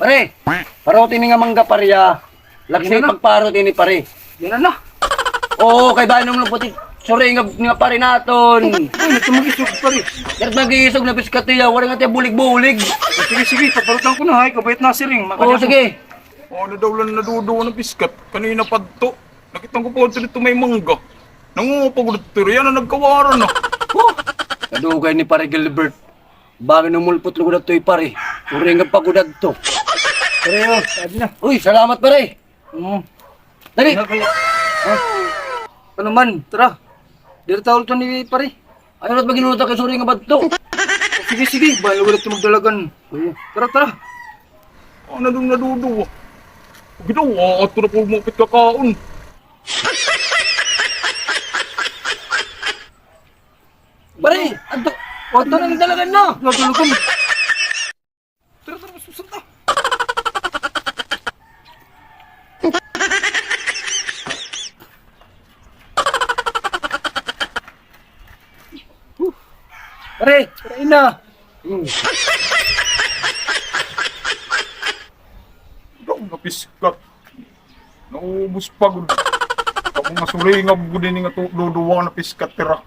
Pare, paroti ni nga mangga pareya. Laksi Yan na. pagparot ini pare. Yan na. Oo, kay banong puti. Sorry nga pare naton. Ay, natumagisog pare. Kat mag-iisog na biskatiya, wala nga tayo bulig-bulig. Sige, paparutan ko na hay. Kabait na si Ring. Oo, sige. Ano daw lang naduduwa ng biskat? Kanina pa to. Nakitang ko po dito may mangga. Nangungupag dito yan na nagkawaran na. Kadugay ni pare Gilbert. Bagay numulpot lugo na to'y pare. Sorry nga pagudad to. Pare, sabi na. Uy, salamat pare. Dali. Ano man, tara. Dito tawal to ni pare. Ayaw na't maginuta kay sorry nga ba to? Sige, bahala ulit yung magdalagan. Tara. Ano daw naduduwa? Ginawa at na po mapit kakaon. Pare, ato na ng dalagan na. Nagdalagan. Tara, susunod na. Pare, pare na. Daw na biskat. Naubos pagod. Ako nga sulingab ko din nga duduwa na piskat tira.